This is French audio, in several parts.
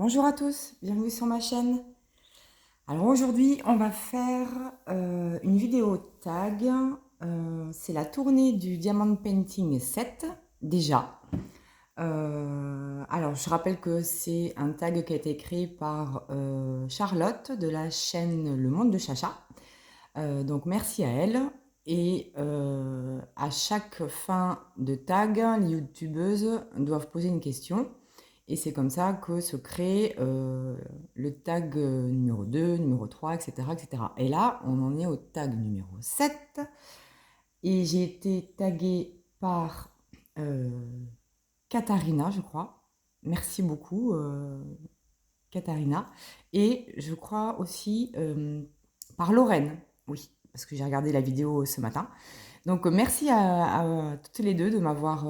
Bonjour à tous, bienvenue sur ma chaîne. Alors aujourd'hui, on va faire une vidéo tag. C'est la tournée du Diamond Painting 7, déjà. Alors je rappelle que c'est un tag qui a été créé par Charlotte de la chaîne Le Monde de Chacha. Donc merci à elle. Et à chaque fin de tag, les youtubeuses doivent poser une question. Et c'est comme ça que se crée le tag numéro 2, numéro 3, etc., etc. Et là, on en est au tag numéro 7. Et j'ai été taguée par euh, Katharina, je crois. Merci beaucoup, Katharina. Et je crois aussi par Lorraine. Oui, parce que j'ai regardé la vidéo ce matin. Donc merci à toutes les deux de m'avoir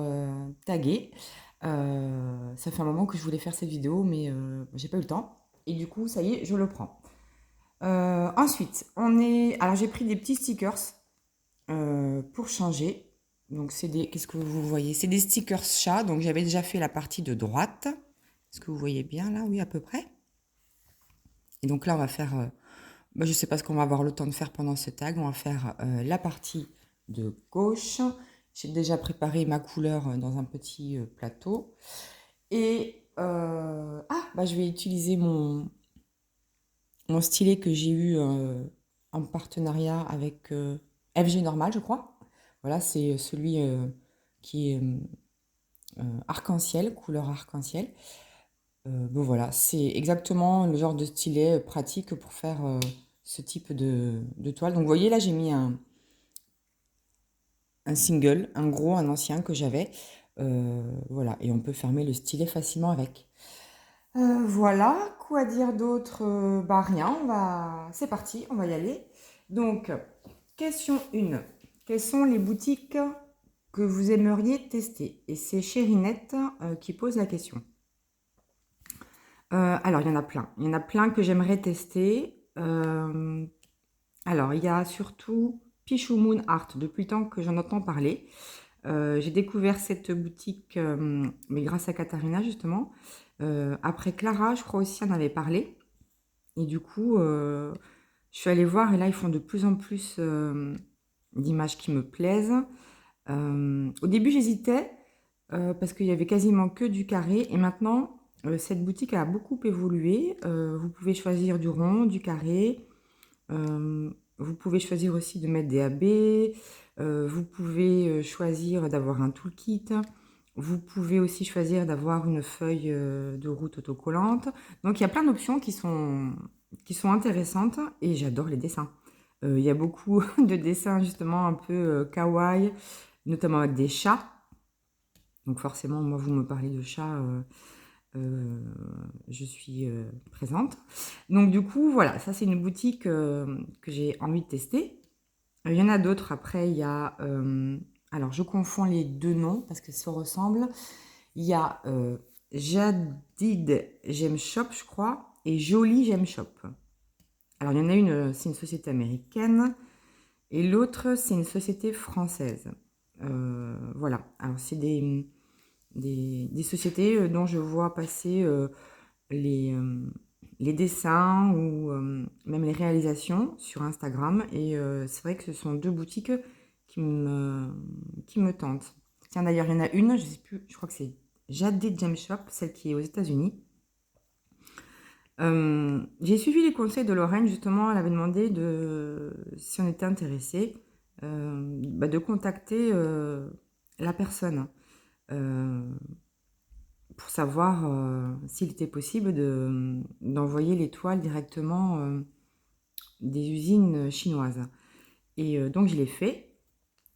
taguée. Ça fait un moment que je voulais faire cette vidéo, mais j'ai pas eu le temps. Et du coup, ça y est, je le prends. Ensuite, alors j'ai pris des petits stickers pour changer. Donc c'est des, qu'est-ce que vous voyez? C'est des stickers chat. Donc j'avais déjà fait la partie de droite. Est-ce que vous voyez bien là? Oui, à peu près. Et donc là, on va faire. Je ne sais pas ce qu'on va avoir le temps de faire pendant ce tag. On va faire la partie de gauche. J'ai déjà préparé ma couleur dans un petit plateau. Et je vais utiliser mon stylet que j'ai eu en partenariat avec FG Normal, je crois. Voilà, c'est celui qui est arc-en-ciel, couleur arc-en-ciel. Bon voilà, c'est exactement le genre de stylet pratique pour faire ce type de toile. Donc vous voyez là, j'ai mis un single, un gros, un ancien que j'avais. Voilà, et on peut fermer le stylet facilement avec. Voilà, quoi dire d'autre? Rien, c'est parti, on va y aller. Donc, question 1. Quelles sont les boutiques que vous aimeriez tester? Et c'est Chérinette qui pose la question. Alors, il y en a plein. Il y en a plein que j'aimerais tester. Alors, il y a surtout Pichou Moon Art, depuis le temps que j'en entends parler. J'ai découvert cette boutique, mais grâce à Katharina, justement. Après Clara, je crois aussi, en avait parlé. Et du coup, je suis allée voir, et là, ils font de plus en plus d'images qui me plaisent. Au début, j'hésitais, parce qu'il y avait quasiment que du carré. Et maintenant, cette boutique a beaucoup évolué. Vous pouvez choisir du rond, du carré. Vous pouvez choisir aussi de mettre des AB. Vous pouvez choisir d'avoir un toolkit. Vous pouvez aussi choisir d'avoir une feuille de route autocollante. Donc il y a plein d'options qui sont intéressantes et j'adore les dessins. Il y a beaucoup de dessins justement un peu kawaii, notamment avec des chats. Donc forcément, moi, vous me parlez de chats, je suis présente. Donc du coup, voilà, ça c'est une boutique que j'ai envie de tester. Il y en a d'autres après, il y a... alors je confonds les deux noms parce que ça ressemble. Il y a Jadid Gem Shop, je crois, et Jolie Gem Shop. Alors il y en a une, c'est une société américaine, et l'autre, c'est une société française. Voilà, alors c'est des sociétés dont je vois passer les, euh, les dessins ou même les réalisations sur Instagram. Et c'est vrai que ce sont deux boutiques qui me tentent. Tiens, d'ailleurs, il y en a une, je sais plus, je crois que c'est Jaded Gem Shop, celle qui est aux États-Unis. J'ai suivi les conseils de Lorraine, justement, elle avait demandé si on était intéressé, de contacter la personne pour savoir s'il était possible d'envoyer les toiles directement des usines chinoises. Et donc je l'ai fait.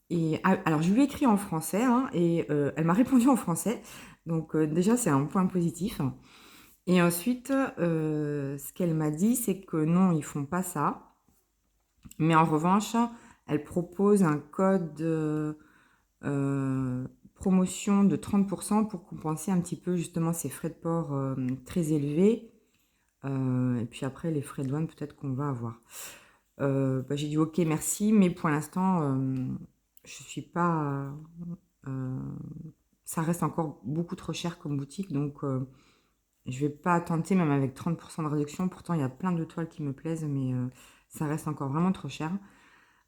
Et alors je lui ai écrit en français hein, et elle m'a répondu en français. Donc déjà c'est un point positif. Et ensuite, ce qu'elle m'a dit, c'est que non, ils font pas ça. Mais en revanche, elle propose un code promotion de 30% pour compenser un petit peu justement ces frais de port très élevés. Et puis après, les frais de douane, peut-être qu'on va avoir. J'ai dit ok, merci, mais pour l'instant, je suis pas. Ça reste encore beaucoup trop cher comme boutique, donc je vais pas tenter même avec 30% de réduction. Pourtant, il y a plein de toiles qui me plaisent, mais ça reste encore vraiment trop cher.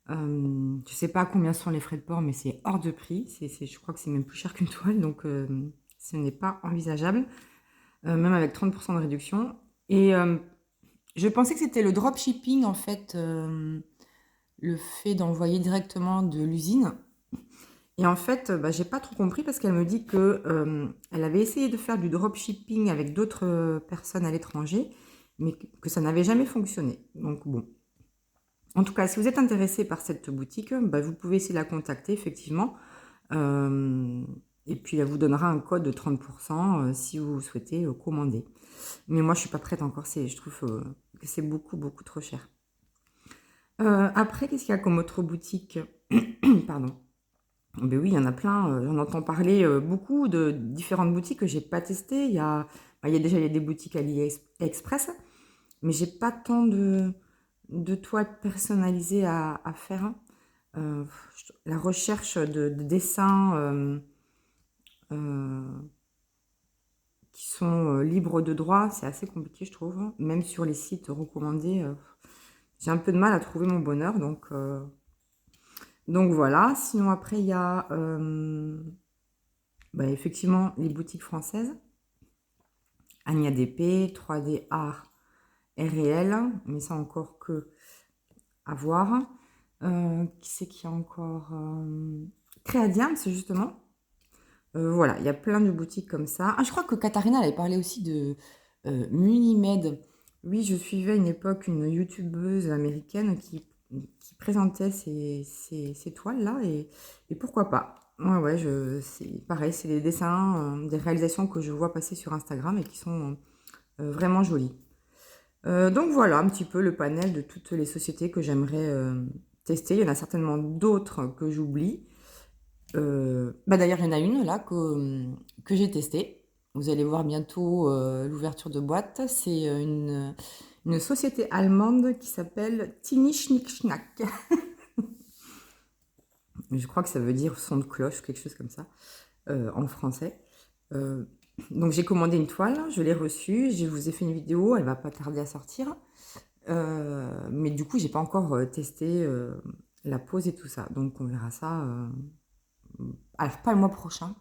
Je sais pas combien sont les frais de port, mais c'est hors de prix. Je crois que c'est même plus cher qu'une toile, donc ce n'est pas envisageable, même avec 30% de réduction. Et je pensais que c'était le dropshipping, en fait, le fait d'envoyer directement de l'usine. Et en fait, bah, j'ai pas trop compris parce qu'elle me dit que elle avait essayé de faire du dropshipping avec d'autres personnes à l'étranger, mais que ça n'avait jamais fonctionné. Donc bon. En tout cas, si vous êtes intéressé par cette boutique, bah, vous pouvez essayer de la contacter, effectivement. Et puis, elle vous donnera un code de 30% si vous souhaitez commander. Mais moi, je suis pas prête encore. Je trouve que c'est beaucoup, beaucoup trop cher. Après, qu'est-ce qu'il y a comme autre boutique? Pardon. Ben oui, il y en a plein. J'en entends parler beaucoup de différentes boutiques que j'ai pas testées. Il y a déjà des boutiques AliExpress, mais j'ai pas tant de toiles personnalisées à faire. Euh, la recherche de dessins qui sont libres de droit, c'est assez compliqué, je trouve. Même sur les sites recommandés, j'ai un peu de mal à trouver mon bonheur. Donc voilà. Sinon, après, il y a bah, effectivement les boutiques françaises. Ania DP, 3D Art RL, mais ça encore que à voir. Qui c'est qu'il y a encore Créadium, c'est justement. Voilà, il y a plein de boutiques comme ça. Ah, je crois que Katharina elle avait parlé aussi de Munimed. Oui, je suivais à une époque une youtubeuse américaine qui présentait ces toiles-là et pourquoi pas. Ouais, c'est pareil, c'est des dessins, des réalisations que je vois passer sur Instagram et qui sont vraiment jolies. Donc voilà un petit peu le panel de toutes les sociétés que j'aimerais tester. Il y en a certainement d'autres que j'oublie. Bah d'ailleurs, il y en a une là que j'ai testée. Vous allez voir bientôt l'ouverture de boîte. C'est une société allemande qui s'appelle Tiny Schnick Schnack. Je crois que ça veut dire son de cloche, quelque chose comme ça, en français. Euh, donc j'ai commandé une toile, je l'ai reçue, je vous ai fait une vidéo, elle va pas tarder à sortir. Mais du coup, j'ai pas encore testé la pose et tout ça. Donc on verra ça. Alors pas le mois prochain,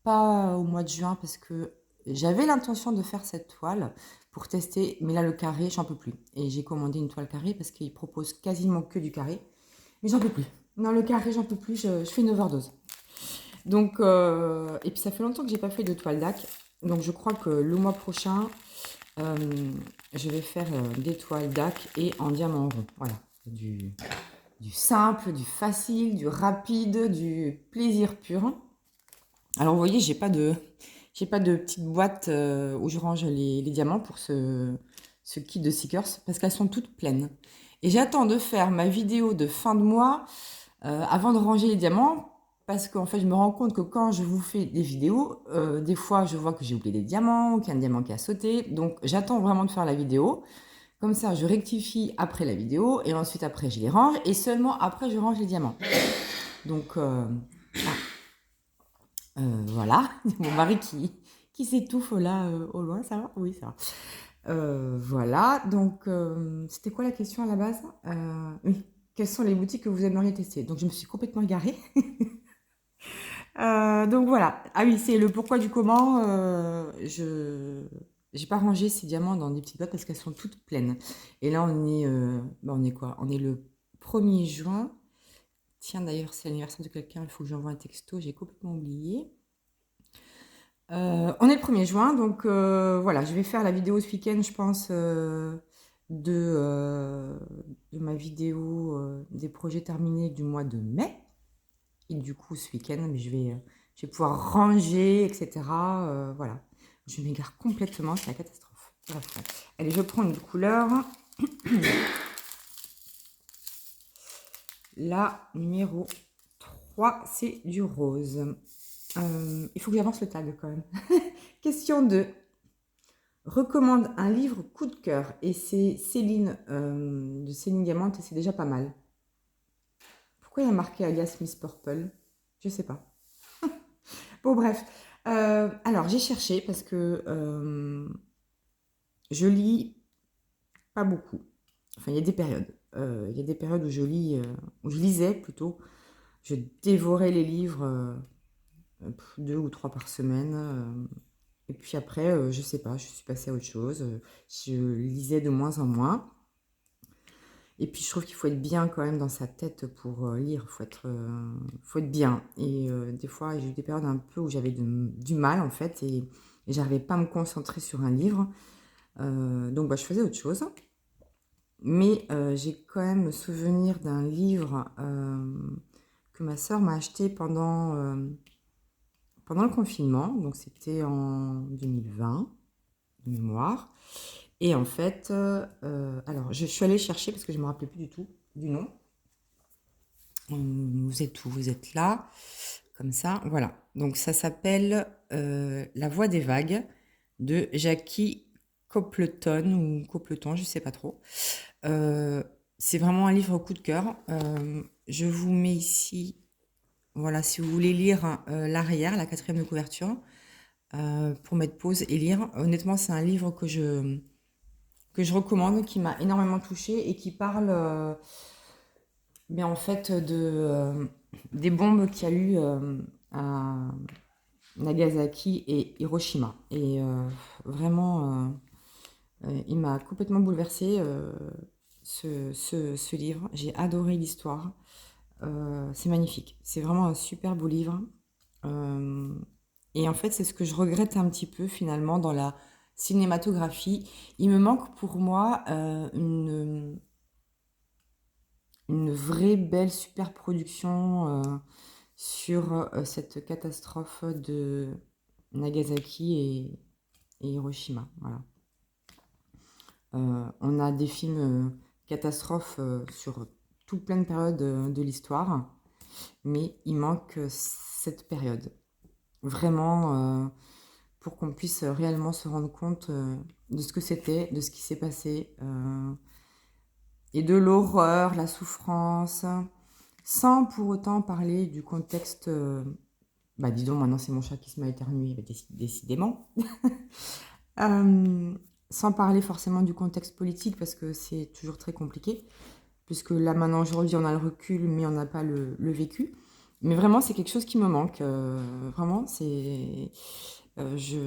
pas au mois de juin parce que j'avais l'intention de faire cette toile pour tester, mais là le carré, j'en peux plus. Et j'ai commandé une toile carrée parce qu'ils proposent quasiment que du carré, mais j'en peux plus. Non, le carré, j'en peux plus, je fais une overdose. Donc, et puis ça fait longtemps que j'ai pas fait de toile DAC, donc je crois que le mois prochain, euh, je vais faire des toiles DAC et en diamant rond. Voilà, du simple, du facile, du rapide, du plaisir pur. Alors vous voyez, j'ai pas de petite boîte où je range les diamants pour ce kit de Seekers parce qu'elles sont toutes pleines. Et j'attends de faire ma vidéo de fin de mois avant de ranger les diamants parce qu'en fait je me rends compte que quand je vous fais des vidéos, des fois je vois que j'ai oublié des diamants ou qu'il y a un diamant qui a sauté. Donc j'attends vraiment de faire la vidéo. Comme ça, je rectifie après la vidéo et ensuite après je les range et seulement après je range les diamants. Donc voilà, mon mari qui s'étouffe là au loin, ça va? Oui, ça va. Voilà, donc c'était quoi la question à la base? Oui, quelles sont les boutiques que vous aimeriez tester? Donc je me suis complètement égarée. Donc voilà. Ah oui, c'est le pourquoi du comment. Je j'ai pas rangé ces diamants dans des petites boîtes parce qu'elles sont toutes pleines. Et là, on est quoi? On est le 1er juin. Tiens, d'ailleurs, c'est l'anniversaire de quelqu'un, il faut que j'envoie un texto, j'ai complètement oublié. On est le 1er juin, donc voilà, je vais faire la vidéo ce week-end, je pense, de, euh, de ma vidéo des projets terminés du mois de mai. Et du coup, ce week-end, mais je vais pouvoir ranger, etc. Voilà, je m'égare complètement, c'est la catastrophe. Bref. Allez, je prends une couleur. La numéro 3, c'est du rose. Il faut que j'avance le tag quand même. Question 2. Recommande un livre coup de cœur. Et c'est Céline de Céline Diamante et c'est déjà pas mal. Pourquoi il y a marqué alias Miss Purple? Je sais pas. Bon, bref. Alors, j'ai cherché parce que Je lis pas beaucoup. Enfin, il y a des périodes. Il y a des périodes où où je lisais plutôt. Je dévorais les livres 2 ou 3 par semaine. Et puis après, je sais pas, je suis passée à autre chose. Je lisais de moins en moins. Et puis je trouve qu'il faut être bien quand même dans sa tête pour lire. Faut être bien. Et des fois, j'ai eu des périodes un peu où j'avais du mal en fait et j'arrivais pas à me concentrer sur un livre. Donc bah, je faisais autre chose. Mais j'ai quand même le souvenir d'un livre que ma sœur m'a acheté pendant le confinement. Donc c'était en 2020, de mémoire. Et en fait, alors je suis allée chercher parce que je ne me rappelais plus du tout du nom. Vous êtes où? Vous êtes là, comme ça, voilà. Donc ça s'appelle La Voix des vagues de Jackie Copleton ou Copleton, je ne sais pas trop. C'est vraiment un livre coup de cœur. Je vous mets ici, voilà, si vous voulez lire l'arrière, la 4e de couverture, pour mettre pause et lire. Honnêtement, c'est un livre que je recommande, qui m'a énormément touchée et qui parle mais en fait des bombes qu'il y a eu à Nagasaki et Hiroshima. Et vraiment, il m'a complètement bouleversée, ce livre. J'ai adoré l'histoire. C'est magnifique. C'est vraiment un super beau livre. Euh, et en fait, c'est ce que je regrette un petit peu finalement dans la cinématographie. Il me manque pour moi une vraie belle super production sur cette catastrophe de Nagasaki et Hiroshima. Voilà. On a des films catastrophes sur toute plein de périodes de l'histoire, mais il manque cette période. Vraiment, pour qu'on puisse réellement se rendre compte de ce que c'était, de ce qui s'est passé, et de l'horreur, la souffrance, sans pour autant parler du contexte. Bah dis donc, maintenant c'est mon chat qui se m'a éternué, décidément. Euh, Sans parler forcément du contexte politique, parce que c'est toujours très compliqué, puisque là maintenant aujourd'hui on a le recul, mais on n'a pas le vécu. Mais vraiment c'est quelque chose qui me manque. Vraiment, c'est... je...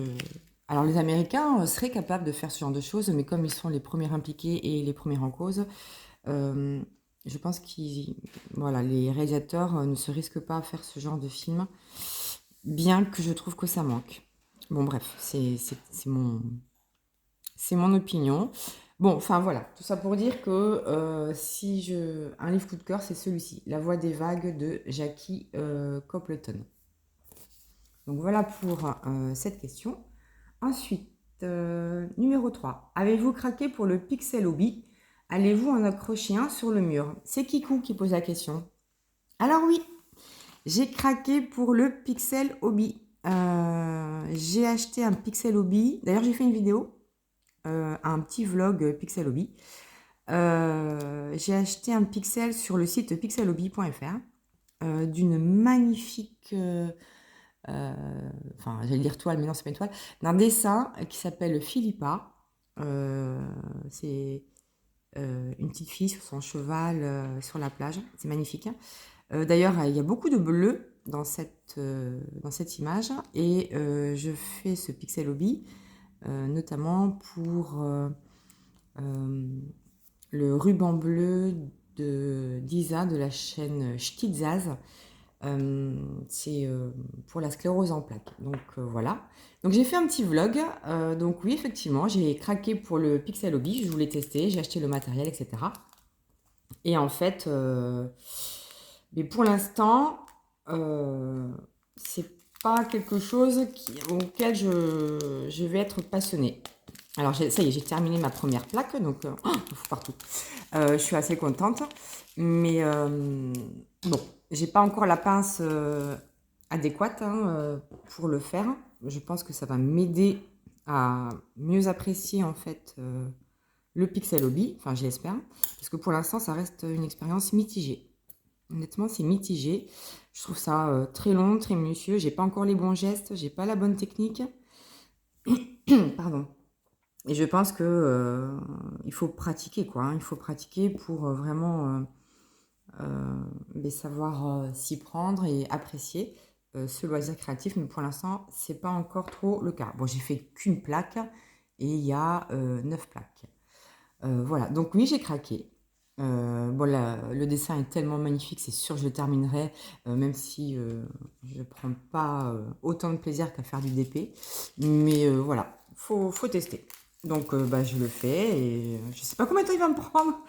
Alors les Américains seraient capables de faire ce genre de choses, mais comme ils sont les premiers impliqués et les premiers en cause, euh, je pense qu'ils, voilà, les réalisateurs ne se risquent pas à faire ce genre de film, bien que je trouve que ça manque. Bon, bref, c'est mon opinion. Bon, enfin voilà, tout ça pour dire que un livre coup de cœur, c'est celui-ci, La Voix des vagues de Jackie Copleton. Donc voilà pour cette question. Ensuite, numéro 3. Avez-vous craqué pour le Pixel Hobby? Allez-vous en accrocher un sur le mur? C'est Kikou qui pose la question. Alors oui, j'ai craqué pour le Pixel Hobby. J'ai acheté un Pixel Hobby. D'ailleurs, j'ai fait une vidéo, un petit vlog Pixel Hobby. J'ai acheté un Pixel sur le site pixelhobby.fr d'une magnifique... enfin, j'allais dire toile, mais non, c'est pas une toile, d'un dessin qui s'appelle Philippa. C'est une petite fille sur son cheval sur la plage. C'est magnifique. D'ailleurs, il y a beaucoup de bleu dans cette image. Et je fais ce Pixel Hobby notamment pour le ruban bleu d'Isa de la chaîne Ch'tizaz. C'est pour la sclérose en plaques. Donc voilà. Donc j'ai fait un petit vlog. Donc oui, effectivement, j'ai craqué pour le Pixel Hobby. Je voulais tester, j'ai acheté le matériel, etc. Et en fait, mais pour l'instant, c'est pas quelque chose auquel je vais être passionnée. Alors ça y est, j'ai terminé ma première plaque, donc il faut partout. Je suis assez contente, mais bon, j'ai pas encore la pince adéquate pour le faire. Je pense que ça va m'aider à mieux apprécier en fait le Pixel Hobby, enfin je l'espère, parce que pour l'instant ça reste une expérience mitigée. Honnêtement, c'est mitigé. Je trouve ça très long, très minutieux. J'ai pas encore les bons gestes, j'ai pas la bonne technique. Pardon. Et je pense que il faut pratiquer, quoi, hein. Il faut pratiquer pour vraiment savoir s'y prendre et apprécier ce loisir créatif. Mais pour l'instant, c'est pas encore trop le cas. Bon, j'ai fait qu'une plaque et il y a 9 plaques. Voilà, donc oui, j'ai craqué. Bon, le dessin est tellement magnifique, c'est sûr que je le terminerai, même si je ne prends pas autant de plaisir qu'à faire du DP. Mais voilà, faut tester. Donc je le fais et je sais pas combien de temps il va me prendre.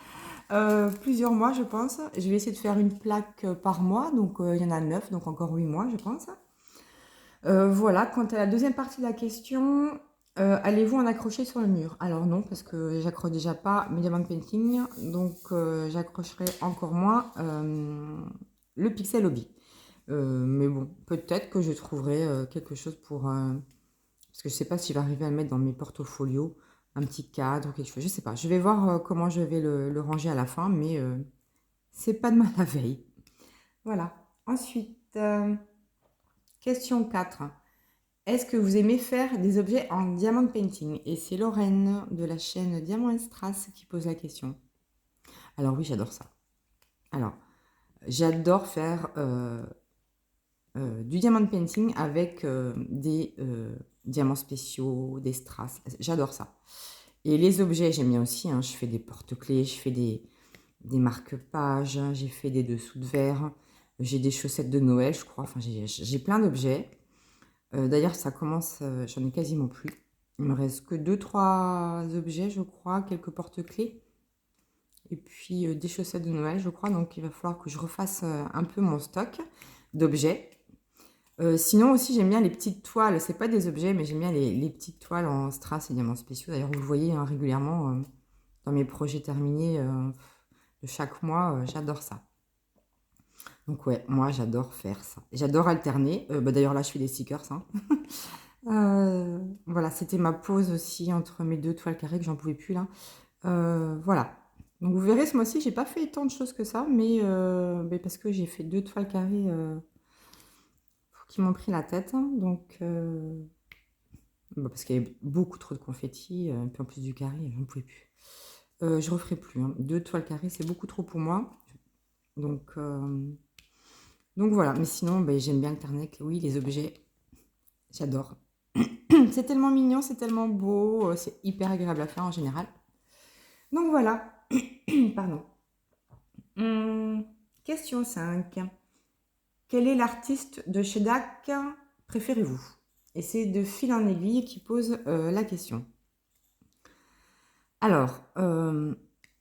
Plusieurs mois, je pense. Je vais essayer de faire une plaque par mois, donc il y en a 9, donc encore 8 mois, je pense. Voilà, quant à la deuxième partie de la question, allez-vous en accrocher sur le mur? Alors non, parce que j'accroche déjà pas mes diamant painting, donc j'accrocherai encore moins le pixel hobby. Mais bon, peut-être que je trouverai quelque chose pour... parce que je sais pas si je vais arriver à le mettre dans mes portfolios, un petit cadre ou quelque chose, je sais pas. Je vais voir comment je vais le ranger à la fin, mais c'est pas demain la veille. Voilà. Ensuite, question 4. Est-ce que vous aimez faire des objets en diamond painting? Et c'est Lorraine de la chaîne Diamant Strass qui pose la question. Alors oui, j'adore ça. Alors, j'adore faire du diamond painting avec des diamants spéciaux, des strass. J'adore ça. Et les objets, j'aime bien aussi, hein. Je fais des porte-clés, je fais des marque-pages, j'ai fait des dessous de verre, j'ai des chaussettes de Noël, je crois. Enfin, j'ai plein d'objets. D'ailleurs, ça commence, j'en ai quasiment plus. Il me reste que 2-3 objets, je crois, quelques porte-clés. Et puis des chaussettes de Noël, je crois. Donc il va falloir que je refasse un peu mon stock d'objets. Sinon aussi, j'aime bien les petites toiles. C'est pas des objets, mais j'aime bien les petites toiles en strass et diamants spéciaux. D'ailleurs, vous le voyez hein, régulièrement dans mes projets terminés de chaque mois. J'adore ça. Donc ouais, moi j'adore faire ça. J'adore alterner. D'ailleurs là, je fais des stickers. Hein. Voilà, c'était ma pause aussi entre mes deux toiles carrées que j'en pouvais plus là. Voilà. Donc vous verrez, ce mois-ci, j'ai pas fait tant de choses que ça, mais parce que j'ai fait deux toiles carrées qui m'ont pris la tête. Hein. Donc, parce qu'il y avait beaucoup trop de confettis, puis en plus du carré, j'en pouvais plus. Je referai plus. Hein. Deux toiles carrées, c'est beaucoup trop pour moi. Donc voilà. Mais sinon, j'aime bien alterner. Oui, les objets, j'adore. C'est tellement mignon, c'est tellement beau, c'est hyper agréable à faire en général. Donc voilà. Pardon. Question 5. Quel est l'artiste de chez DAC préférez-vous? Et c'est de fil en aiguille qui pose la question. Alors,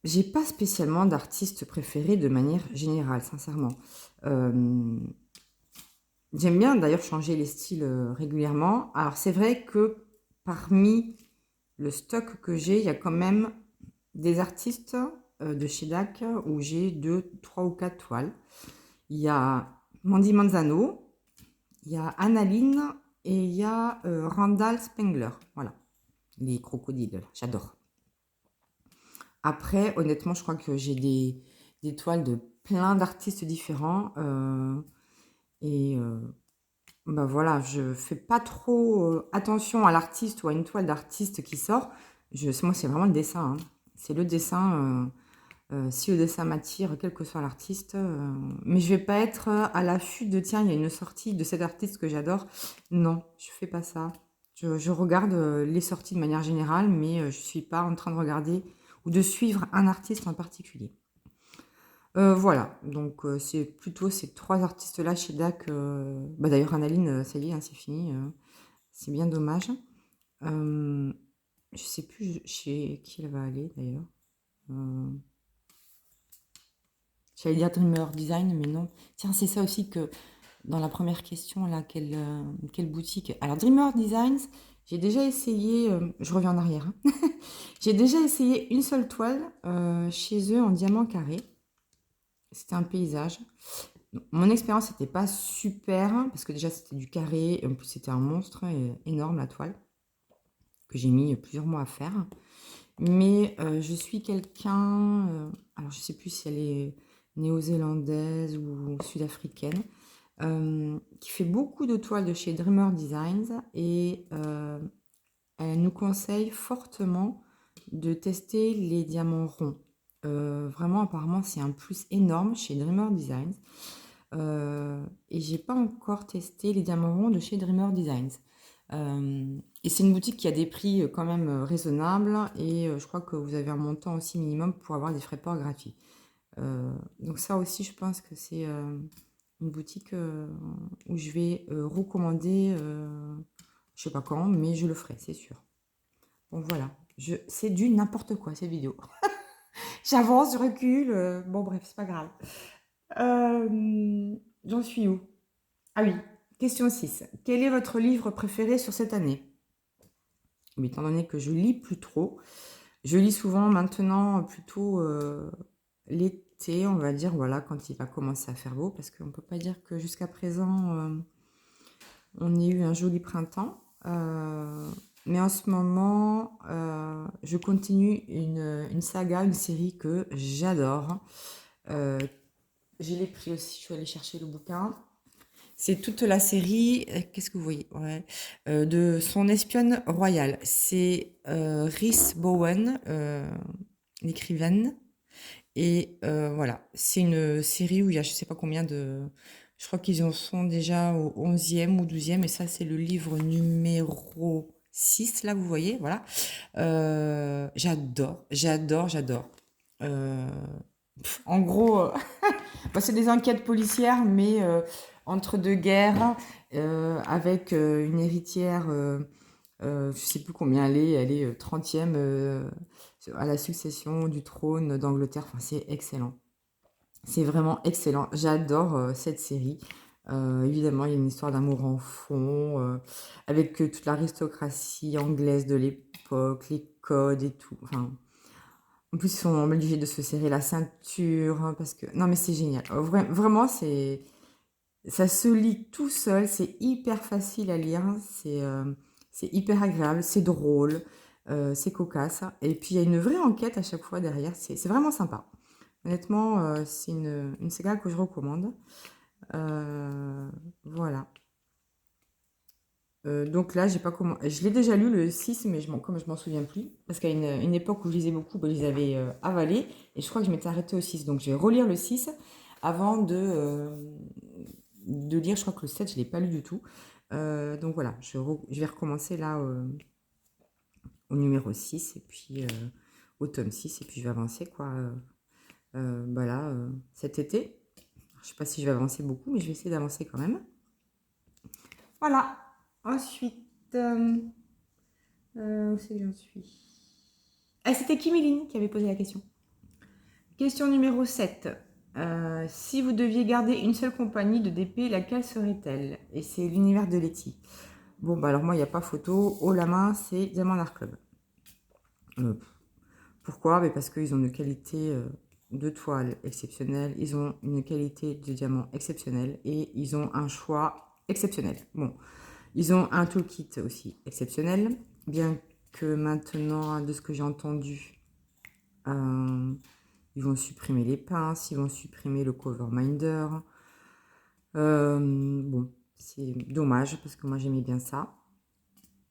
j'ai pas spécialement d'artiste préféré de manière générale, sincèrement. J'aime bien d'ailleurs changer les styles régulièrement. Alors c'est vrai que parmi le stock que j'ai, il y a quand même des artistes de chez DAC où j'ai 2, 3 ou 4 toiles. Il y a Mandy Manzano, il y a Annaline et il y a Randall Spengler. Voilà, les crocodiles, j'adore. Après, honnêtement, je crois que j'ai des toiles de plein d'artistes différents. Voilà, je fais pas trop attention à l'artiste ou à une toile d'artiste qui sort. Moi, c'est vraiment le dessin. Hein. C'est le dessin. Si le dessin m'attire, quel que soit l'artiste. Mais je vais pas être à l'affût de tiens, il y a une sortie de cet artiste que j'adore. Non, je fais pas ça. Je regarde les sorties de manière générale, mais je suis pas en train de regarder ou de suivre un artiste en particulier. Voilà, donc c'est plutôt ces trois artistes-là chez DAC. D'ailleurs, Annaline, ça y est, hein, c'est fini. C'est bien dommage. Je sais plus chez qui elle va aller d'ailleurs. J'allais dire Dreamer Design, mais non. Tiens, c'est ça aussi que dans la première question, là, quelle boutique? Alors, Dreamer Designs, j'ai déjà essayé, je reviens en arrière, hein. J'ai déjà essayé une seule toile chez eux en diamant carré. C'était un paysage. Mon expérience n'était pas super, hein, parce que déjà c'était du carré, et en plus c'était un monstre énorme la toile, que j'ai mis plusieurs mois à faire. Mais je suis quelqu'un, alors je sais plus si elle est néo-zélandaise ou sud-africaine, qui fait beaucoup de toiles de chez Dreamer Designs et elle nous conseille fortement de tester les diamants ronds. Vraiment, apparemment, c'est un plus énorme chez Dreamer Designs. Et j'ai pas encore testé les diamants ronds de chez Dreamer Designs. Et c'est une boutique qui a des prix quand même raisonnables et je crois que vous avez un montant aussi minimum pour avoir des frais de port gratuits. Donc ça aussi, je pense que c'est une boutique où je vais recommander, je sais pas quand, mais je le ferai, c'est sûr. Bon voilà, c'est du n'importe quoi cette vidéo. J'avance, je recule, bon bref, c'est pas grave. J'en suis où? Ah oui, question 6. Quel est votre livre préféré sur cette année? Mais étant donné que je lis plus trop, je lis souvent maintenant plutôt l'été, on va dire, voilà, quand il va commencer à faire beau, parce qu'on ne peut pas dire que jusqu'à présent, on ait eu un joli printemps. Mais en ce moment, je continue une saga, une série que j'adore. Je l'ai pris aussi, je suis allée chercher le bouquin. C'est toute la série, qu'est-ce que vous voyez? Ouais, de son espionne royale. C'est Rhys Bowen, l'écrivaine. Et voilà, c'est une série où il y a je sais pas combien de... Je crois qu'ils en sont déjà au 11e ou 12e, et ça c'est le livre numéro 6, là vous voyez, voilà. J'adore, j'adore, j'adore. Euh, En gros, bah, c'est des enquêtes policières, mais entre deux guerres, avec une héritière, je sais plus combien elle est 30e à la succession du trône d'Angleterre. Enfin, c'est excellent. C'est vraiment excellent. J'adore cette série. Évidemment, il y a une histoire d'amour en fond, avec toute l'aristocratie anglaise de l'époque, les codes et tout. Enfin, en plus, ils sont obligés de se serrer la ceinture, hein, parce que... Non, mais c'est génial. Vraiment, c'est... Ça se lit tout seul, c'est hyper facile à lire, c'est hyper agréable, c'est drôle, c'est cocasse. Et puis, il y a une vraie enquête à chaque fois derrière, c'est vraiment sympa. Honnêtement, c'est une saga que je recommande. Voilà. Donc là, j'ai pas comment... Je l'ai déjà lu le 6, mais comme je m'en souviens plus, parce qu'à une époque où je lisais beaucoup, ben, je les avais avalés, et je crois que je m'étais arrêtée au 6. Donc je vais relire le 6 avant de lire, je crois que le 7, je ne l'ai pas lu du tout. Donc voilà, je vais recommencer là au numéro 6, et puis au tome 6, et puis je vais avancer quoi. Bah là, cet été. Je sais pas si je vais avancer beaucoup, mais je vais essayer d'avancer quand même. Voilà. Ensuite, où c'est que j'en suis? Ah, c'était Kimiline qui avait posé la question. Question numéro 7. Si vous deviez garder une seule compagnie de DP, laquelle serait-elle? Et c'est l'univers de Letty. Bon, bah alors moi, il n'y a pas photo. Haut la main, c'est Diamant Art Club. Pourquoi? Parce qu'ils ont une qualité de toile exceptionnelle, ils ont une qualité de diamant exceptionnelle et ils ont un choix exceptionnel. Bon, ils ont un toolkit aussi exceptionnel, bien que maintenant, de ce que j'ai entendu, ils vont supprimer les pinces, ils vont supprimer le cover minder. Bon, c'est dommage parce que moi j'aimais bien ça.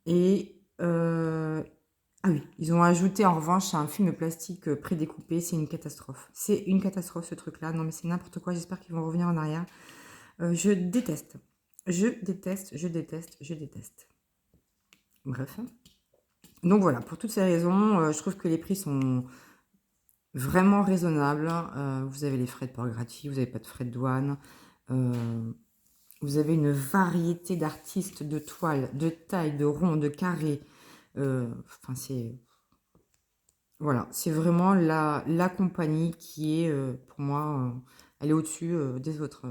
Et ah oui, ils ont ajouté en revanche un film plastique prédécoupé, c'est une catastrophe. C'est une catastrophe ce truc-là, non mais c'est n'importe quoi, j'espère qu'ils vont revenir en arrière. Je déteste, je déteste, je déteste, je déteste. Bref. Donc voilà, pour toutes ces raisons, je trouve que les prix sont vraiment raisonnables. Vous avez les frais de port gratuits, vous n'avez pas de frais de douane. Vous avez une variété d'artistes, de toiles, de tailles, de ronds, de carrés. Enfin, c'est... Voilà, c'est vraiment la compagnie qui est, pour moi, elle est au-dessus des autres,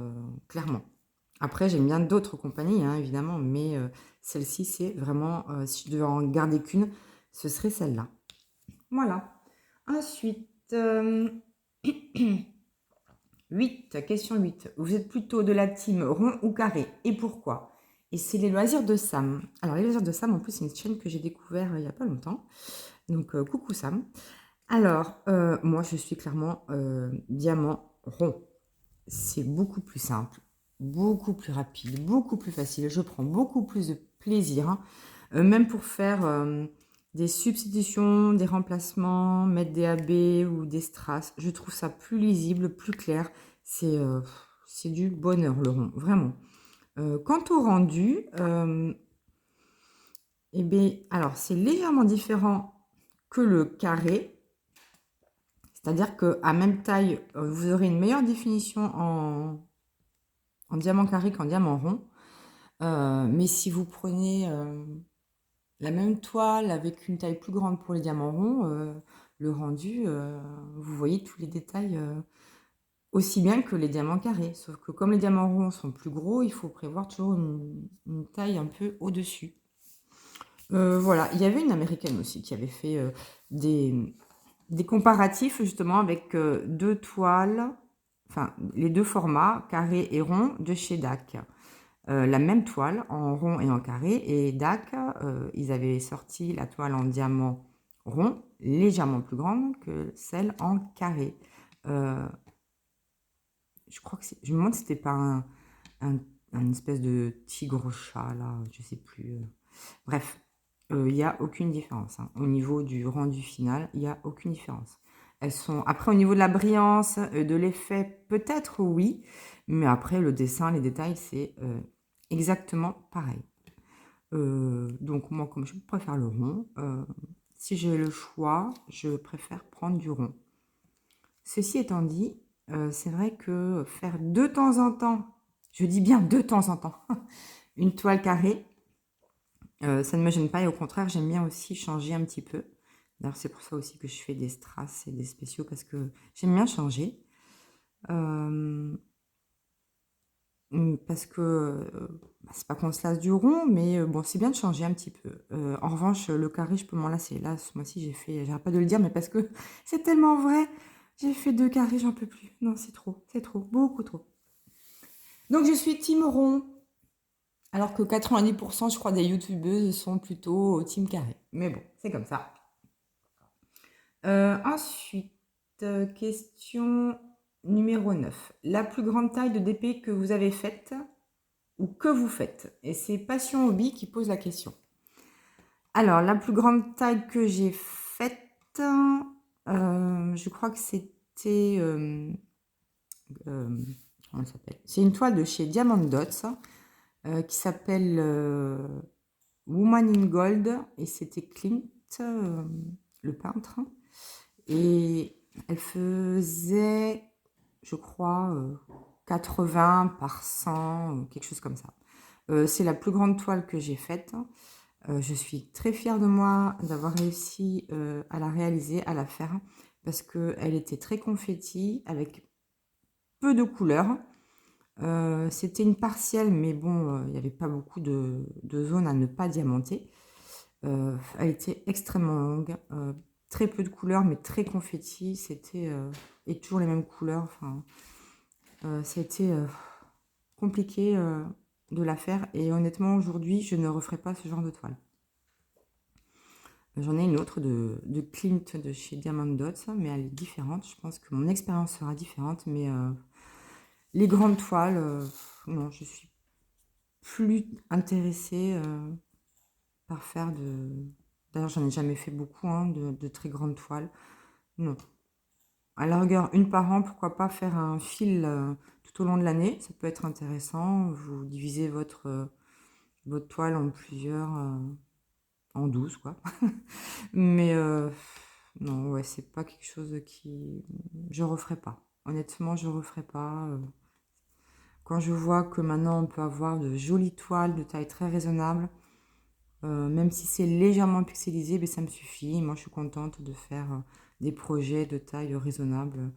clairement. Après, j'aime bien d'autres compagnies, hein, évidemment, mais celle-ci, c'est vraiment, si je devais en garder qu'une, ce serait celle-là. Voilà. Ensuite, 8, question 8. Vous êtes plutôt de la team rond ou carré et pourquoi? Et c'est les loisirs de Sam. Alors, les loisirs de Sam, en plus, c'est une chaîne que j'ai découvert il n'y a pas longtemps. Donc, coucou Sam. Alors, moi, je suis clairement diamant rond. C'est beaucoup plus simple, beaucoup plus rapide, beaucoup plus facile. Je prends beaucoup plus de plaisir. Même pour faire des substitutions, des remplacements, mettre des AB ou des strass, je trouve ça plus lisible, plus clair. C'est du bonheur, le rond, vraiment. Quant au rendu, eh bien, alors c'est légèrement différent que le carré. C'est-à-dire qu'à même taille, vous aurez une meilleure définition en diamant carré qu'en diamant rond. Mais si vous prenez la même toile avec une taille plus grande pour les diamants ronds, le rendu, vous voyez tous les détails aussi bien que les diamants carrés. Sauf que comme les diamants ronds sont plus gros, il faut prévoir toujours une taille un peu au-dessus. Voilà, il y avait une américaine aussi qui avait fait des comparatifs justement avec deux toiles, enfin les deux formats, carré et rond, de chez DAC. La même toile en rond et en carré, et DAC, ils avaient sorti la toile en diamant rond, légèrement plus grande que celle en carré. Je crois que je me demande si c'était pas un espèce de tigre-chat, là, je sais plus. Bref, il n'y a aucune différence. Hein. Au niveau du rendu final, il n'y a aucune différence. Elles sont... Après, au niveau de la brillance, de l'effet, peut-être oui, mais après, le dessin, les détails, c'est exactement pareil. Donc, moi, comme je préfère le rond, si j'ai le choix, je préfère prendre du rond. Ceci étant dit, c'est vrai que faire de temps en temps, je dis bien de temps en temps, une toile carrée, ça ne me gêne pas et au contraire, j'aime bien aussi changer un petit peu. D'ailleurs, c'est pour ça aussi que je fais des strass et des spéciaux parce que j'aime bien changer. Parce que c'est pas qu'on se lasse du rond, mais bon, c'est bien de changer un petit peu. En revanche, le carré, je peux m'en lasser. Là, ce mois-ci, j'arrête pas de le dire, mais parce que c'est tellement vrai. J'ai fait 2 carrés, j'en peux plus. Non, c'est trop, beaucoup trop. Donc, je suis team rond. Alors que 90%, je crois, des youtubeuses sont plutôt team carré. Mais bon, c'est comme ça. Ensuite, question numéro 9. La plus grande taille de DP que vous avez faite ou que vous faites? Et c'est Passion Hobby qui pose la question. Alors, la plus grande taille que j'ai faite, je crois que c'était... comment ça s'appelle? C'est une toile de chez Diamond Dots qui s'appelle Woman in Gold et c'était Clint, le peintre. Et elle faisait, je crois, 80 par 100, quelque chose comme ça. C'est la plus grande toile que j'ai faite. Je suis très fière de moi d'avoir réussi à la réaliser, à la faire, parce qu'elle était très confetti, avec peu de couleurs. C'était une partielle, mais bon, il n'y avait pas beaucoup de zones à ne pas diamanter. Elle était extrêmement longue, très peu de couleurs, mais très confetti. C'était et toujours les mêmes couleurs. Enfin, ça a été compliqué de la faire. Et honnêtement, aujourd'hui, je ne referai pas ce genre de toile. J'en ai une autre de Clint de chez Diamond Dots, mais elle est différente. Je pense que mon expérience sera différente, mais les grandes toiles, non, je suis plus intéressée par faire de... D'ailleurs, j'en ai jamais fait beaucoup, hein, de très grandes toiles. Non. À la rigueur, une par an, pourquoi pas faire un fil tout au long de l'année. Ça peut être intéressant. Vous divisez votre toile en plusieurs, en 12, quoi. Mais non, ouais, c'est pas quelque chose qui... Je referai pas. Honnêtement, je referai pas. Quand je vois que maintenant on peut avoir de jolies toiles de taille très raisonnable, même si c'est légèrement pixelisé, ben, ça me suffit. Moi, je suis contente de faire des projets de taille raisonnable.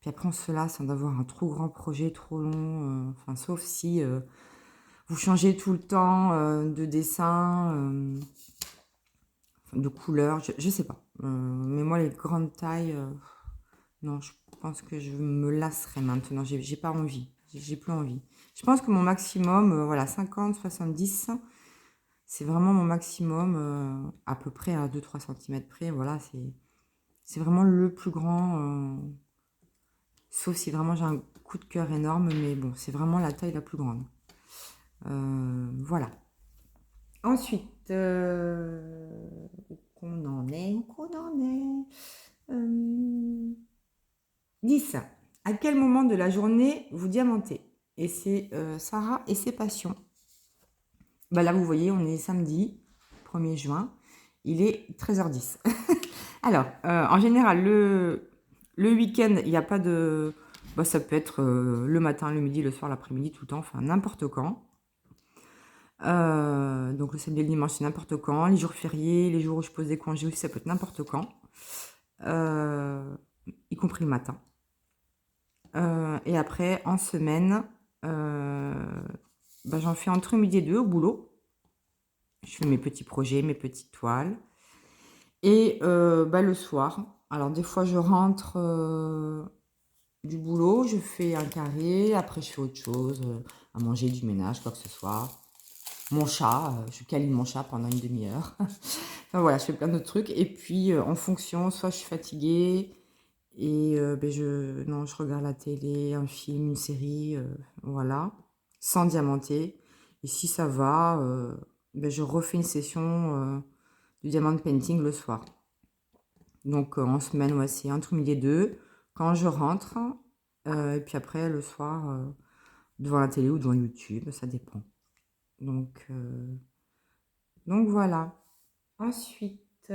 Puis après, on se lasse d'avoir un trop grand projet, trop long. Enfin, sauf si vous changez tout le temps de dessin, de couleur, je sais pas. Mais moi, les grandes tailles, non, je pense que je me lasserai maintenant. J'ai pas envie. J'ai plus envie. Je pense que mon maximum, voilà, 50, 70, c'est vraiment mon maximum, à peu près à 2-3 cm près. Voilà, c'est vraiment le plus grand. Sauf si vraiment j'ai un coup de cœur énorme, mais bon, c'est vraiment la taille la plus grande. Voilà. Ensuite, où qu'on en est, où qu'on en est 10. À quel moment de la journée vous diamantez? Et c'est Sarah et ses passions. Bah là, vous voyez, on est samedi 1er juin. Il est 13h10. Alors, en général, le week-end, il n'y a pas de... Bah, ça peut être le matin, le midi, le soir, l'après-midi, tout le temps, enfin n'importe quand. Donc le samedi et le dimanche, c'est n'importe quand. Les jours fériés, les jours où je pose des congés aussi, ça peut être n'importe quand. Y compris le matin. Et après, en semaine, bah, j'en fais entre midi et deux au boulot. Je fais mes petits projets, mes petites toiles. Et bah, le soir, alors des fois je rentre du boulot, je fais un carré, après je fais autre chose, à manger, du ménage, quoi que ce soit. Mon chat, je câline mon chat pendant une demi-heure. Enfin voilà, je fais plein d'autres trucs. Et puis en fonction, soit je suis fatiguée et ben, je regarde la télé, un film, une série, voilà, sans diamanter. Et si ça va, ben, je refais une session de diamant painting le soir. Donc en semaine, ouais, c'est entre midi et deux. Quand je rentre, et puis après le soir, devant la télé ou devant YouTube, ça dépend. Donc voilà. Ensuite,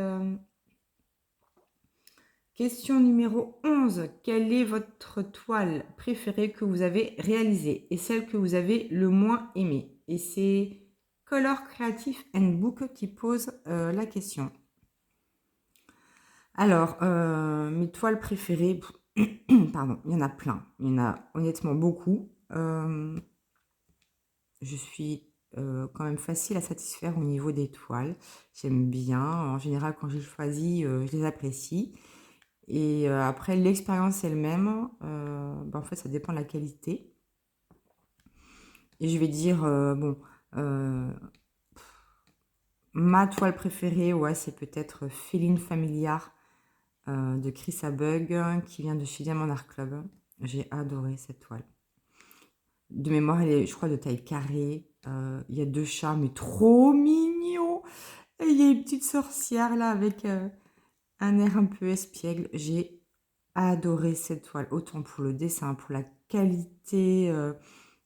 question numéro 11. Quelle est votre toile préférée que vous avez réalisée et celle que vous avez le moins aimée? Et c'est Color Creative and Book qui pose la question. Alors, mes toiles préférées, pardon, il y en a plein. Il y en a honnêtement beaucoup. Je suis quand même facile à satisfaire au niveau des toiles. J'aime bien. En général, quand je les choisis, je les apprécie. Et après, l'expérience elle-même, bah, en fait, ça dépend de la qualité. Et je vais dire, bon, ma toile préférée, ouais, c'est peut-être Féline Familiar de Chris Abug, qui vient de chez Diamond Art Club. J'ai adoré cette toile. De mémoire, elle est, je crois, de taille carrée. Il y a deux chats, mais trop mignons. Et il y a une petite sorcière là avec un air un peu espiègle. J'ai adoré cette toile, autant pour le dessin, pour la qualité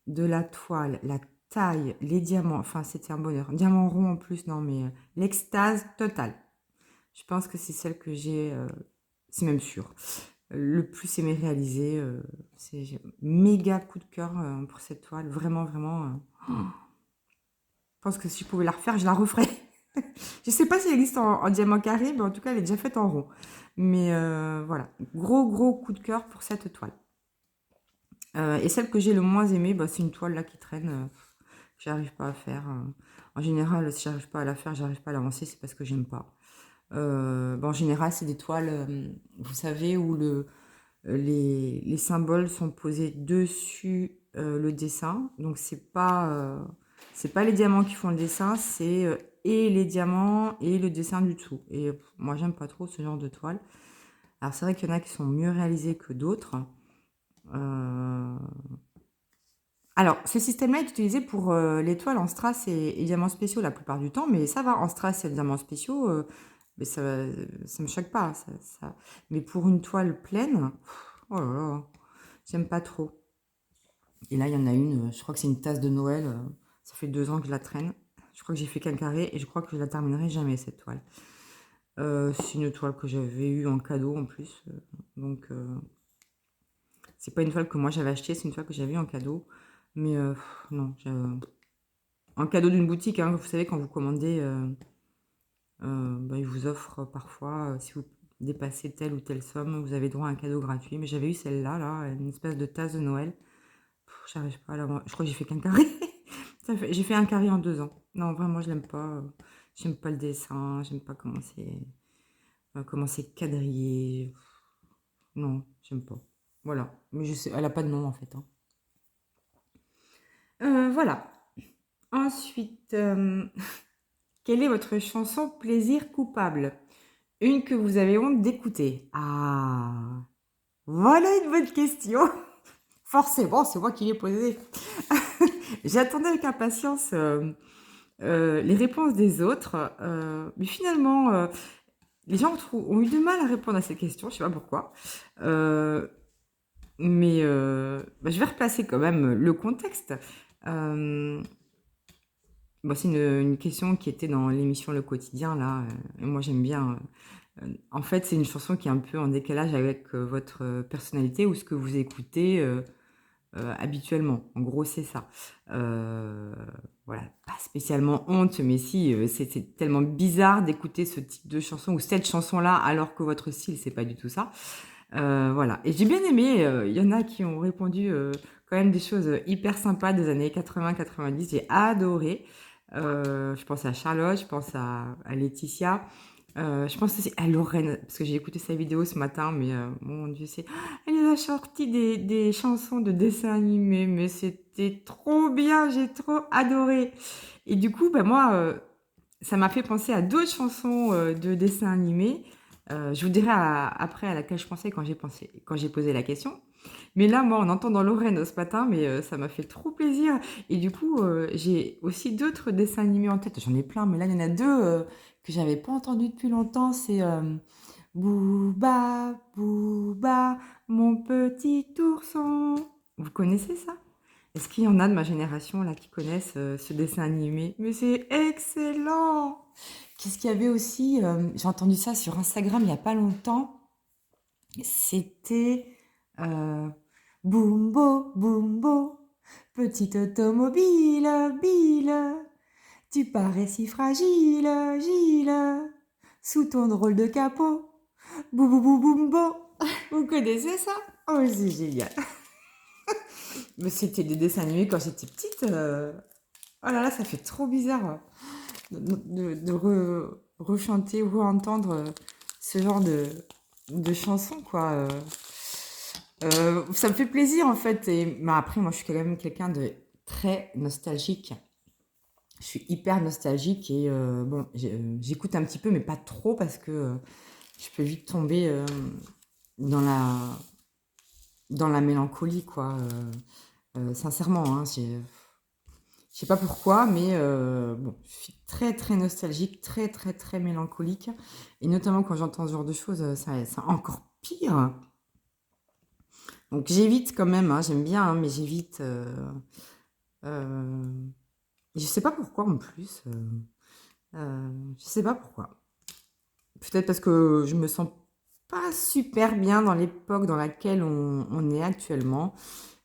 de la toile, la taille, les diamants. Enfin, c'était un bonheur. Diamant rond en plus, non, mais l'extase totale. Je pense que c'est celle que j'ai, c'est même sûr, le plus aimé réaliser. C'est méga coup de cœur pour cette toile. Vraiment, vraiment. Je pense que si je pouvais la refaire, je la referais. Je sais pas si elle existe en diamant carré, mais en tout cas, elle est déjà faite en rond. Mais voilà, gros, gros coup de cœur pour cette toile. Et celle que j'ai le moins aimée, bah, c'est une toile là qui traîne. Que j'arrive pas à faire. En général, si j'arrive pas à la faire, j'arrive pas à l'avancer, c'est parce que j'aime pas. Bah, en général, c'est des toiles, vous savez, où les symboles sont posés dessus le dessin. Donc c'est pas les diamants qui font le dessin, c'est et les diamants et le dessin du dessous. Et moi j'aime pas trop ce genre de toile. Alors c'est vrai qu'il y en a qui sont mieux réalisés que d'autres. Alors ce système-là est utilisé pour les toiles en strass et diamants spéciaux la plupart du temps, mais ça va, en strass et diamants spéciaux, mais ça me choque pas. Mais pour une toile pleine, oh là là, j'aime pas trop. Et là, il y en a une, je crois que c'est une tasse de Noël. Ça fait 2 ans que je la traîne. Je crois que j'ai fait qu'un carré et je crois que je la terminerai jamais, cette toile. C'est une toile que j'avais eue en cadeau en plus. Donc, c'est pas une toile que moi j'avais achetée, c'est une toile que j'avais eue en cadeau. Mais non, en cadeau d'une boutique, hein, vous savez, quand vous commandez, bah, ils vous offrent parfois, si vous dépassez telle ou telle somme, vous avez droit à un cadeau gratuit. Mais j'avais eu celle-là, là, une espèce de tasse de Noël. J'arrive pas à la voir. Je crois que j'ai fait qu'un carré. J'ai fait un carré en 2 ans. Non, vraiment, je l'aime pas. J'aime pas le dessin. J'aime pas comment c'est quadrillé. Non, j'aime pas. Voilà. Mais je sais, elle a pas de nom en fait, hein. Voilà. Ensuite, quelle est votre chanson plaisir coupable? Une que vous avez honte d'écouter. Ah, voilà une bonne question. Forcément, c'est moi qui l'ai posée. J'attendais avec impatience les réponses des autres, mais finalement, les gens ont eu du mal à répondre à ces questions, je sais pas pourquoi. Mais je vais replacer quand même le contexte. C'est une question qui était dans l'émission Le Quotidien, là. Moi, j'aime bien. En fait, c'est une chanson qui est un peu en décalage avec votre personnalité ou ce que vous écoutez habituellement. En gros, c'est ça. Voilà, pas spécialement honte, mais si, c'est tellement bizarre d'écouter ce type de chanson ou cette chanson-là alors que votre style, c'est pas du tout ça. Voilà. Et j'ai bien aimé, il y en a qui ont répondu quand même des choses hyper sympas des années 80-90. J'ai adoré. Je pense à Charlotte, je pense à Laetitia. Je pense aussi à Lorraine, parce que j'ai écouté sa vidéo ce matin, mais mon Dieu, elle nous a sorti des chansons de dessins animés, mais c'était trop bien, j'ai trop adoré. Et du coup, moi, ça m'a fait penser à d'autres chansons de dessins animés. Je vous dirai après à laquelle je pensais quand j'ai posé la question. Mais là, moi, en entendant Lorraine ce matin, mais ça m'a fait trop plaisir. Et du coup, j'ai aussi d'autres dessins animés en tête. J'en ai plein, mais là, il y en a deux que j'avais pas entendu depuis longtemps. C'est Booba, Booba, mon petit ourson. Vous connaissez ça? Est-ce qu'il y en a de ma génération là qui connaissent ce dessin animé? Mais c'est excellent! Qu'est-ce qu'il y avait aussi? J'ai entendu ça sur Instagram il n'y a pas longtemps. C'était Bumbo, Bumbo, petite automobile, bile, tu parais si fragile, Gilles, sous ton drôle de capot. Boubou, Bumbo. Vous connaissez ça? Oh, c'est génial. Mais c'était des dessins animés quand j'étais petite. Oh là là, ça fait trop bizarre de rechanter ou entendre ce genre de chansons, quoi. Ça me fait plaisir, en fait. Mais après, moi, je suis quand même quelqu'un de très nostalgique. Je suis hyper nostalgique et j'écoute un petit peu, mais pas trop parce que je peux vite tomber dans la mélancolie, quoi. Sincèrement, hein, je sais pas pourquoi, mais je suis très très nostalgique, très très très mélancolique. Et notamment quand j'entends ce genre de choses, c'est encore pire. Donc j'évite quand même, hein, j'aime bien, hein, mais j'évite. Euh, je sais pas pourquoi en plus. Je sais pas pourquoi. Peut-être parce que je me sens pas super bien dans l'époque dans laquelle on est actuellement.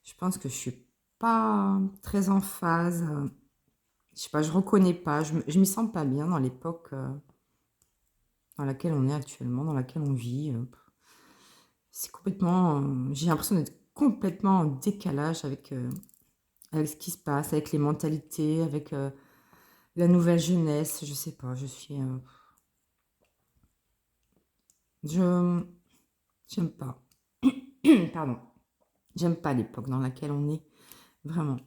Je pense que je suis pas très en phase. Je sais pas, je reconnais pas, je m'y sens pas bien dans l'époque dans laquelle on est actuellement, dans laquelle on vit. C'est complètement, j'ai l'impression d'être complètement en décalage avec ce qui se passe, avec les mentalités, avec la nouvelle jeunesse. Je sais pas, je j'aime pas. Pardon, j'aime pas l'époque dans laquelle on est, vraiment.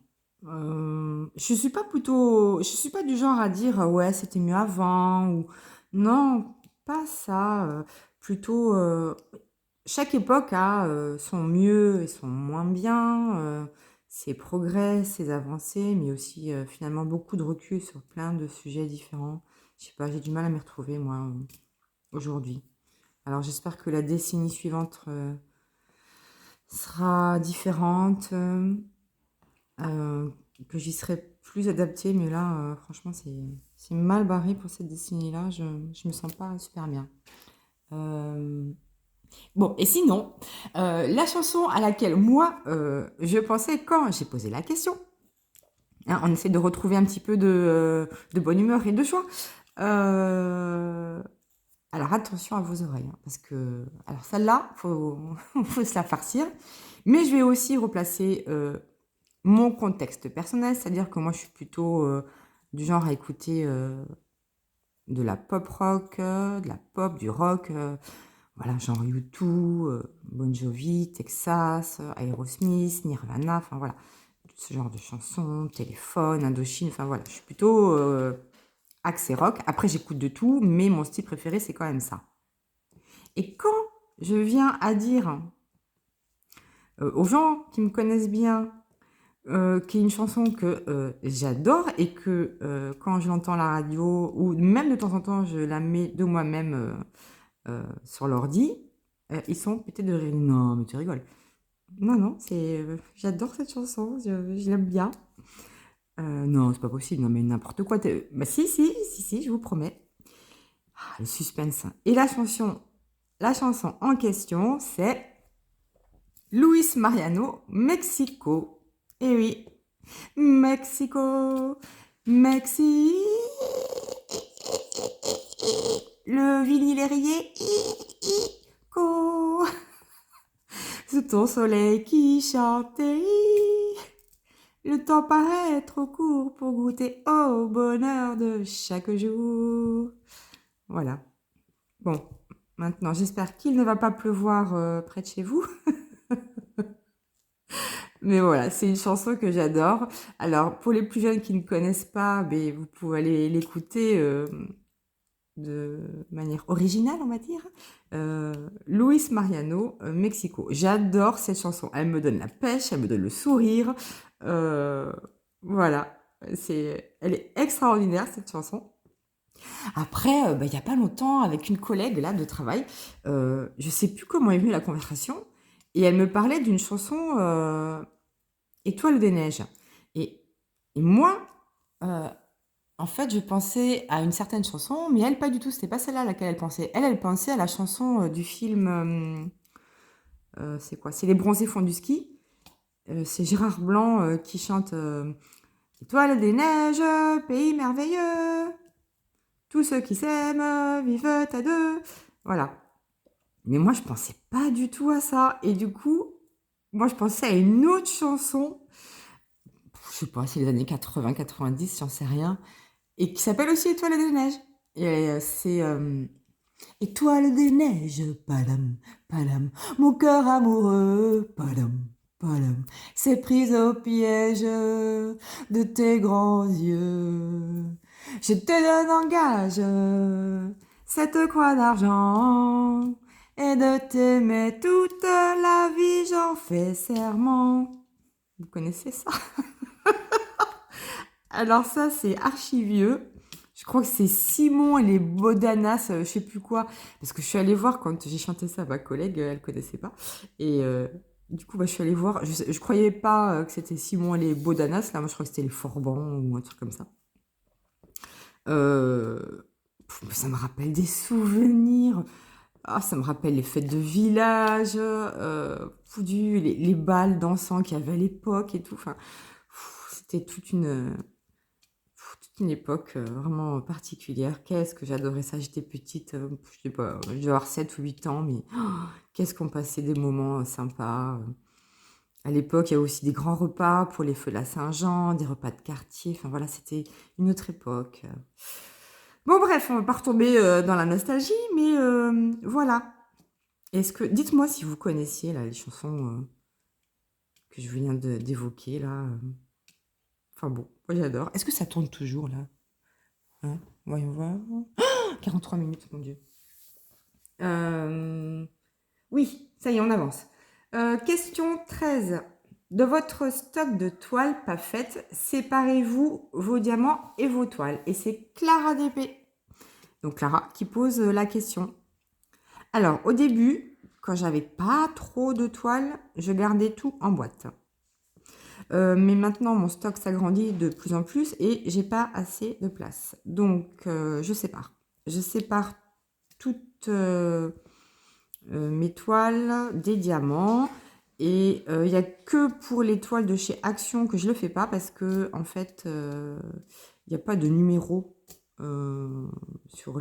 Je suis pas du genre à dire ouais c'était mieux avant ou non, pas ça. Plutôt, chaque époque a son mieux et son moins bien, ses progrès, ses avancées, mais aussi finalement beaucoup de recul sur plein de sujets différents. Je sais pas, j'ai du mal à m'y retrouver moi aujourd'hui. Alors j'espère que la décennie suivante sera différente. Que j'y serais plus adaptée, mais là, franchement, c'est mal barré pour cette décennie-là. Je me sens pas super bien. Bon, et sinon, la chanson à laquelle moi, je pensais quand j'ai posé la question, hein, on essaie de retrouver un petit peu de bonne humeur et de joie. Alors attention à vos oreilles, hein, parce que alors celle-là, faut se la farcir. Mais je vais aussi replacer mon contexte personnel, c'est-à-dire que moi je suis plutôt du genre à écouter de la pop rock, de la pop, du rock, voilà, genre U2, Bon Jovi, Texas, Aerosmith, Nirvana, enfin voilà, ce genre de chansons, Téléphone, Indochine, enfin voilà, je suis plutôt axé rock. Après j'écoute de tout, mais mon style préféré c'est quand même ça. Et quand je viens à dire aux gens qui me connaissent bien qui est une chanson que j'adore et que quand je l'entends à la radio, ou même de temps en temps, je la mets de moi-même sur l'ordi, ils sont pétés de rire. Non, mais tu rigoles. Non, non, j'adore cette chanson, je l'aime bien. Non, c'est pas possible, non, mais n'importe quoi. Bah, si, je vous promets. Ah, le suspense. Et la chanson en question, c'est Luis Mariano, Mexico. Eh oui, Mexico, Mexico. Le vinyle est rayé, sous ton soleil qui chantait. Le temps paraît trop court pour goûter au bonheur de chaque jour. Voilà. Bon, maintenant, j'espère qu'il ne va pas pleuvoir près de chez vous. Mais voilà, c'est une chanson que j'adore. Alors, pour les plus jeunes qui ne connaissent pas, ben, vous pouvez aller l'écouter de manière originale, on va dire. Luis Mariano, Mexico. J'adore cette chanson. Elle me donne la pêche, elle me donne le sourire. Euh, voilà, elle est extraordinaire, cette chanson. Après, bah, il n'y a pas longtemps, avec une collègue là de travail, je sais plus comment est venue la conversation, et elle me parlait d'une chanson Étoile des neiges. Et, et moi, euh, en fait, je pensais à une certaine chanson, mais elle, pas du tout. C'était pas celle-là à laquelle elle pensait. Elle pensait à la chanson du film. C'est quoi? C'est Les Bronzés font du ski. C'est Gérard Blanc qui chante Étoile des neiges, pays merveilleux. Tous ceux qui s'aiment vivent à deux. Voilà. Mais moi, je pensais pas du tout à ça. Et du coup, moi, je pensais à une autre chanson. Je sais pas, c'est les années 80, 90, j'en sais rien. Et qui s'appelle aussi Étoile des neiges. Et c'est Étoile des neiges, padam, padam. Mon cœur amoureux, padam, padam. C'est prise au piège de tes grands yeux. Je te donne en gage cette croix d'argent et de t'aimer toute la vie, j'en fais serment. Vous connaissez ça? Alors ça, c'est archi vieux. Je crois que c'est Simon et les Bodanas, je sais plus quoi. Parce que je suis allée voir quand j'ai chanté ça à ma collègue, elle connaissait pas. Et du coup, bah, je suis allée voir. Je croyais pas que c'était Simon et les Bodanas. Là, moi, je crois que c'était les Forbans ou un truc comme ça. Euh, Ça me rappelle des souvenirs. Ah, ça me rappelle les fêtes de village, les balles dansants qu'il y avait à l'époque et tout. Enfin, c'était toute une époque vraiment particulière. Qu'est-ce que j'adorais ça. J'étais petite, je sais pas, je devais avoir 7 ou 8 ans, mais qu'est-ce qu'on passait des moments sympas. À l'époque, il y a aussi des grands repas pour les feux de la Saint-Jean, des repas de quartier. Enfin voilà, c'était une autre époque. Bon bref, on va pas retomber dans la nostalgie, mais voilà. Dites-moi si vous connaissiez là les chansons que je viens d'évoquer là. Enfin bon, moi j'adore. Est-ce que ça tourne toujours là? Hein, voyons voir. 43 minutes, mon Dieu. Oui, ça y est, on avance. Question 13. De votre stock de toiles pas faites, séparez-vous vos diamants et vos toiles. Et c'est Clara DP. Donc Clara qui pose la question. Alors, au début, quand j'avais pas trop de toiles, je gardais tout en boîte. Mais maintenant, mon stock s'agrandit de plus en plus et j'ai pas assez de place. Donc, je sépare. Je sépare toutes mes toiles des diamants. Et il n'y a que pour les toiles de chez Action que je ne le fais pas parce que en fait, il n'y a pas de numéro sur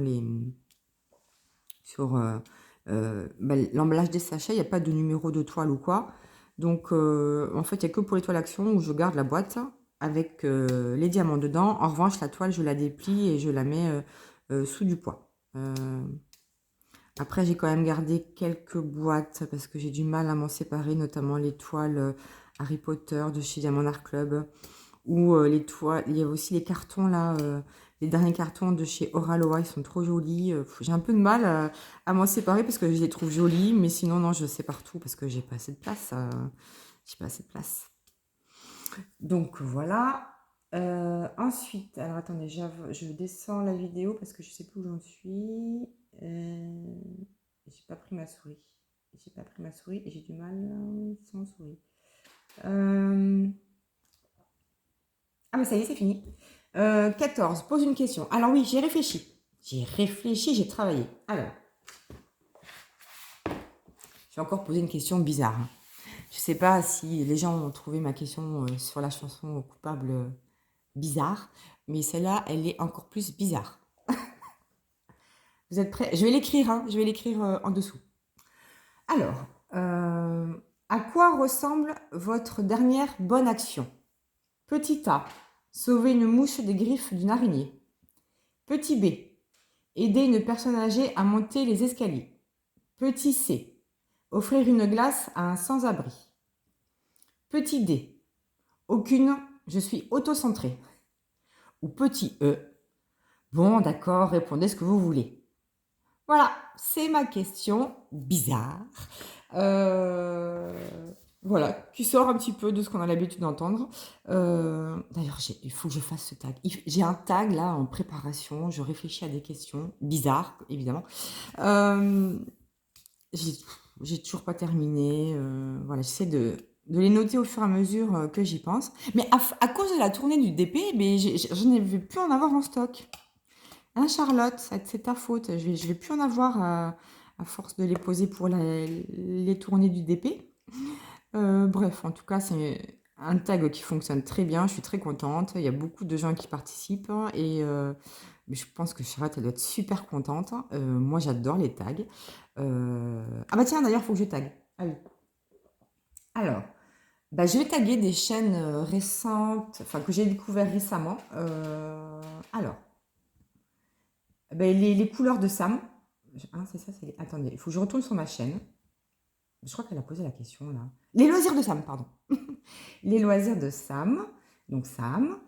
l'emballage des sachets. Il n'y a pas de numéro de toile ou quoi. Donc, en fait, il n'y a que pour les toiles Action où je garde la boîte avec les diamants dedans. En revanche, la toile, je la déplie et je la mets sous du poids. Après, j'ai quand même gardé quelques boîtes parce que j'ai du mal à m'en séparer, notamment les toiles Harry Potter de chez Diamond Art Club ou les toiles. Il y a aussi les cartons là, les derniers cartons de chez Oraloa, ils sont trop jolis. J'ai un peu de mal à m'en séparer parce que je les trouve jolis, mais sinon, non, je sépare tout parce que j'ai pas assez de place. J'ai pas assez de place. Donc voilà. Ensuite, alors attendez, je descends la vidéo parce que je sais plus où j'en suis. J'ai pas pris ma souris. J'ai pas pris ma souris et j'ai du mal sans souris. Ah mais ça y est, c'est fini. 14, pose une question. Alors oui, j'ai réfléchi. J'ai travaillé. Alors, je vais encore poser une question bizarre, hein. Je sais pas si les gens ont trouvé ma question sur la chanson coupable bizarre, mais celle-là, elle est encore plus bizarre. Vous êtes prêts? Je vais l'écrire, hein, je vais l'écrire en dessous. Alors, à quoi ressemble votre dernière bonne action? Petit A, sauver une mouche des griffes d'une araignée. Petit B, aider une personne âgée à monter les escaliers. Petit C, offrir une glace à un sans-abri. Petit D, aucune, je suis autocentré. Ou petit E, bon d'accord, répondez ce que vous voulez. Voilà, c'est ma question bizarre. Voilà, qui sort un petit peu de ce qu'on a l'habitude d'entendre. D'ailleurs, il faut que je fasse ce tag. J'ai un tag là en préparation, je réfléchis à des questions bizarres, évidemment. J'ai toujours pas terminé. Voilà, j'essaie de les noter au fur et à mesure que j'y pense. Mais à cause de la tournée du DP, mais je n'ai plus en avoir en stock. Hein, Charlotte, c'est ta faute. Je vais plus en avoir à force de les poser pour les tournées du DP. Bref, en tout cas, c'est un tag qui fonctionne très bien. Je suis très contente. Il y a beaucoup de gens qui participent et mais je pense que Charlotte, elle doit être super contente. Moi, j'adore les tags. Ah bah tiens, d'ailleurs, il faut que je tag. Ah oui. Alors, bah, je vais taguer des chaînes récentes, enfin que j'ai découvert récemment. Alors, ben, les couleurs de Sam. Hein, c'est ça, attendez, il faut que je retourne sur ma chaîne. Je crois qu'elle a posé la question là. Les loisirs de Sam, pardon. Les loisirs de Sam. Donc Sam.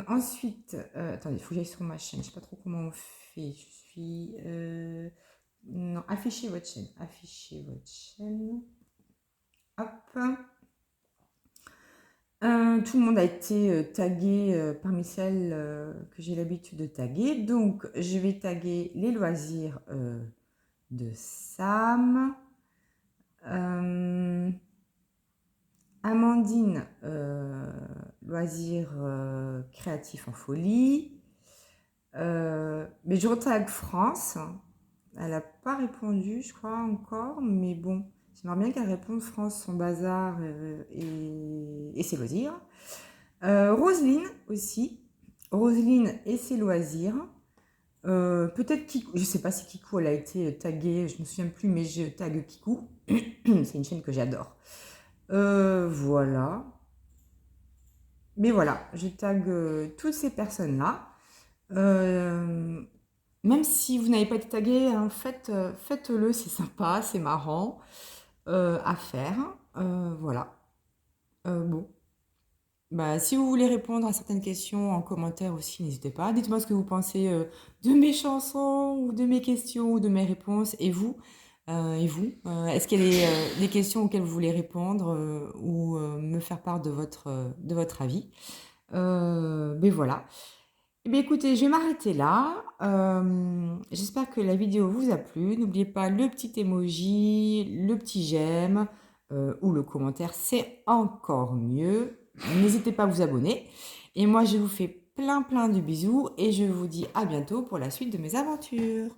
Ensuite, attendez, il faut que j'aille sur ma chaîne. Je ne sais pas trop comment on fait. Je suis. Non, affichez votre chaîne. Affichez votre chaîne. Hop. Tout le monde a été tagué parmi celles que j'ai l'habitude de taguer. Donc, je vais taguer les loisirs de Sam. Amandine, loisirs créatifs en folie. Mais je retague France. Elle n'a pas répondu, je crois, encore. Mais bon, j'aimerais bien qu'elle réponde France, son bazar et ses loisirs. Roselyne aussi. Roselyne et ses loisirs. Peut-être Kikou. Je ne sais pas si Kikou elle a été taguée, je ne me souviens plus, mais je tague Kikou. C'est une chaîne que j'adore. Voilà. Mais voilà, je tag toutes ces personnes-là. Même si vous n'avez pas été tagué, hein, faites-le, c'est sympa, c'est marrant à faire. Voilà. Bon. Bah, si vous voulez répondre à certaines questions en commentaire aussi, n'hésitez pas. Dites-moi ce que vous pensez de mes chansons ou de mes questions ou de mes réponses. Et vous, est-ce qu'il y a des questions auxquelles vous voulez répondre ou me faire part de votre avis? Mais voilà. Eh bien, écoutez, je vais m'arrêter là. J'espère que la vidéo vous a plu. N'oubliez pas le petit emoji, le petit j'aime ou le commentaire, c'est encore mieux. N'hésitez pas à vous abonner. Et moi, je vous fais plein de bisous et je vous dis à bientôt pour la suite de mes aventures.